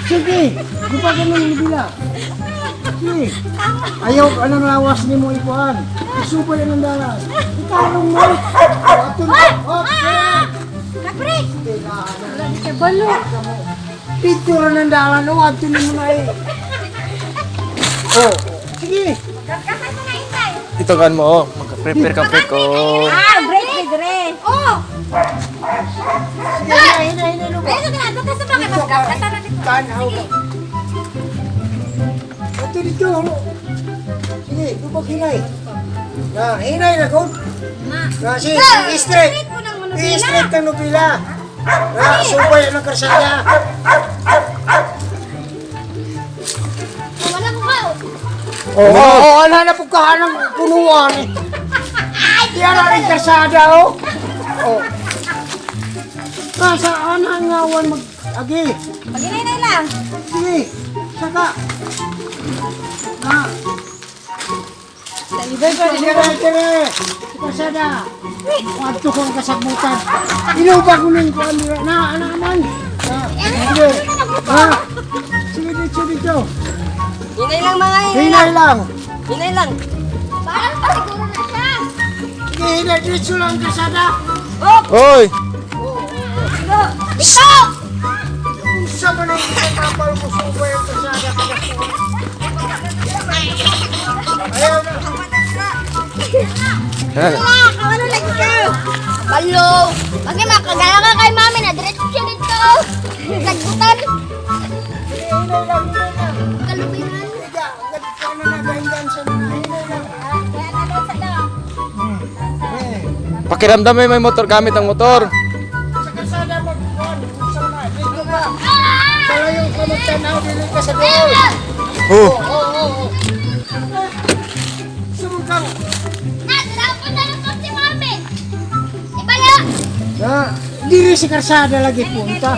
Sige, gupa ka ng bila. Sige. Ayaw, anong lawas ni mo ikuhan. Isupay ang dalan. Itarong mo. Kapre! Kabalo. Picture ng dalan. O, atuloy mo na eh. Oh, sige. Kapre mo na intay. Ito kan mo, oh. Magka-prepare ka pre ko. Break me dire. Oh! Hinay, lupa. Ayun na, doon sa bakit magkakasa na dito. Tanaw ka. Ito dito. Sige, lupag hinay. Hinay na ko. Sige, i-straight. I-straight ng nupila. Supay ang karsada. Wala ko ka. Oo, wala na po kahanang punuan eh. Yan ang karsada, oh. Saan ang ngawan mag-agi? Pag-inay lang. Sige, saka. Tere, karsada. Wato kong kasagbutan. Inuba ko ng kuhan nila. Naman. Sige. Sige, dito. Inay lang mga Hinay lang. Inay lang. Parang pa siguro na siya. Sige, hinay. Dito lang karsada. Hoy! Ito! Isa mo na yung kapal mo suba yung karsada. Ayaw na. Yan. Kawalo lagi ka. Balo. Pag may makagala ka kay mami na diretso siya dito. Sagbutan. Hinay lang. Kalubinan. Higa, ano na gahingan sa mga hinay lang. Kaya na daw sa daw. Pakiramdam mo may motor gamit ang motor. Sa kalsada magkuhan, sama, dito ka. Sala yung kamagtanaw, dili ka sa doon. Oh. Sumukang. Dapat na lang si mami. Ibala. Diri si kalsada lagi punta.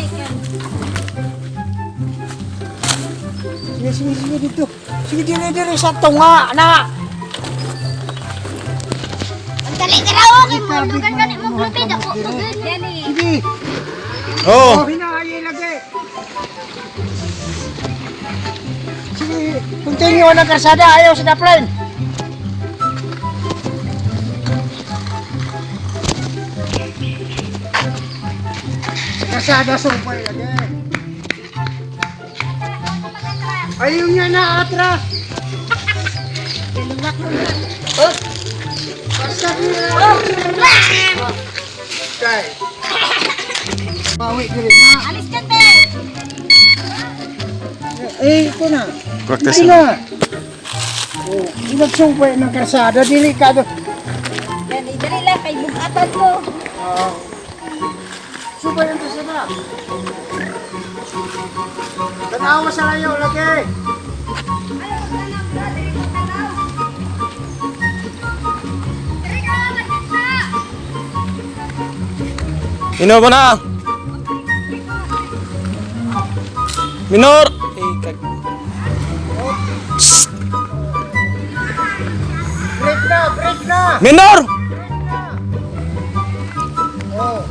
Sige dito. Sige diri sa tunga na. Ang dali ka raw. Kay mulugan ka ni maglupid ako. Sige. Oh. Hinahayay lagi. Sige, continue na kalsada, ayaw sa dapline. Sa kalsada, sumpay lagi. Ayaw niya na atras. Basta niya. Okay. Bawi diri na. Alis ka te. Ito na. Practice Ito na. Oh, nagsumpay ng kalsada, delikado. Yan, dali lang kay bugatan ko. Sumpay ng kalsada. Tanawa sa layo, lagi. Minor mo na. Minor. Break na. Minor. Oh.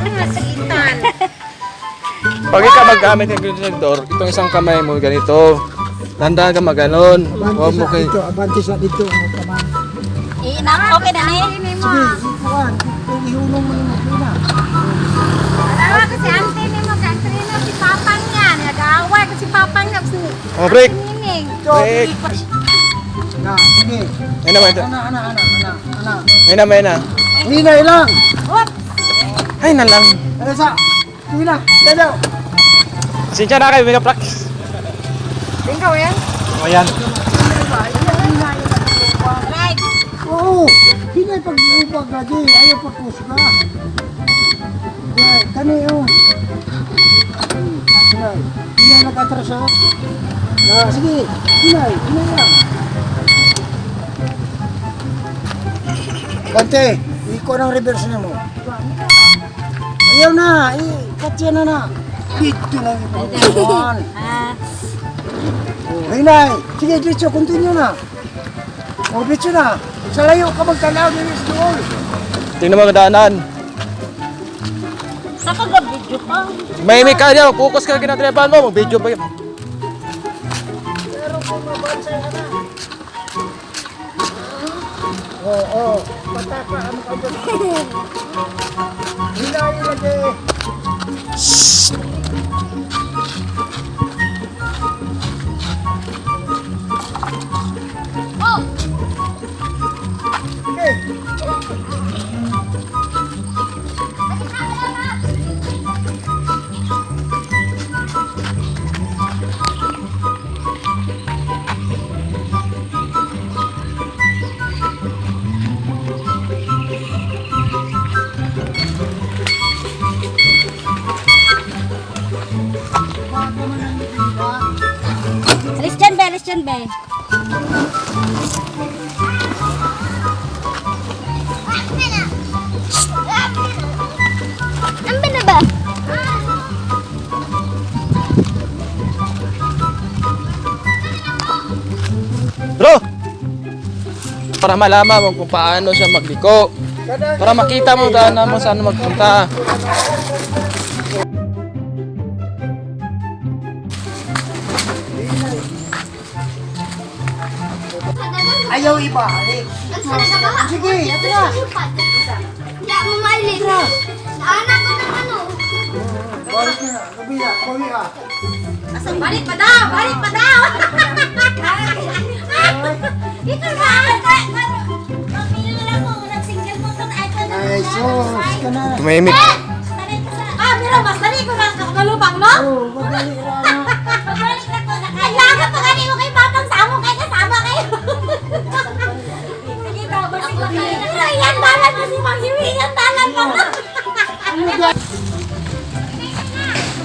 Masalitan. Pag ikaw maggamit ng grenador, itong isang kamay mo ganito. Tanda ka maganon. Huwag mo kay... Abantis na dito. Inak, okay na ni. Sige, ikuhan. Ihulong mo yung makina. Alam ko si auntie ni mo katrina si papang niya. Nag-aaway ko si papang niya. Oh, break. Nining. Break. Na, sige. Ayun naman ito. Ana. Ayun naman na. Hinay lang. What? Ay na lang. Ano sa? Sige na. Dadaw. Sinsya na kayo, may practice. Tingkaw yan? O yan. Right. Oo. Hinay pag-ubag lagi. Ayaw pag-push ka. Kani yung. Hinay nag-atras ha. Sige. Hinay lang. Bante, iko ng reverse na mo. Ayaw na. Katya na. Dito lang yung pagkakuan. Hinay. Sige, dito. Continue na. O, bitso na. Sa layo ka magtanaw din is doon. Tingnan mo kadaanan. Sa kagabidyo pa. May ka niya, focus ka kinatrepan mo, mag-video ba yun? Pero kung mabansay ka na. Oo, patapa ano ka doon. Hilay lagi. Oh! Okay. Alis dyan, be. Ambil na ba? Bro! Para malaman mo kung paano siya magliko. Para makita mo daan mo saan magpunta. Ayaw ibalik. Sige, ito na. Hindi mo mailin. Naanak ko ng ano. Balik na. Kabila, bawi ka. Balik pa daw! Balik pa daw! Ito na! Pamilya lang mo. Nag-single mo itong iPhone. Ay, sus ka na. Tumahimik. Mira, mas dali ko na kalubang, no? Oo, madali lang. Magbalik na ko. Kailangan pa gani mo kay Papang Samo kay kasama kayo. Sige daw, balik lang kayo. Yan dalan na si Mang Hiwi. Yan dalan pa na.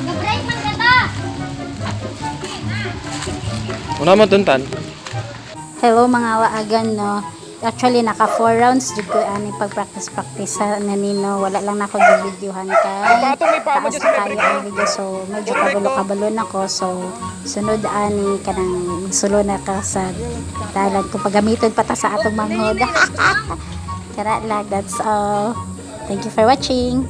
Mag-break man ka ta. Una mo tuntan. Hello mga waagan no. Actually naka 4 rounds jud ko ani pag-practice sa nanino, wala lang nako gi-videohan kay taas na kayo ang video, so medyo kabalo nako, so sunod ani kanang sulo na ka sa dalan ko pagamiton pata sa atong manghod. Tara lang, that's all. Thank you for watching.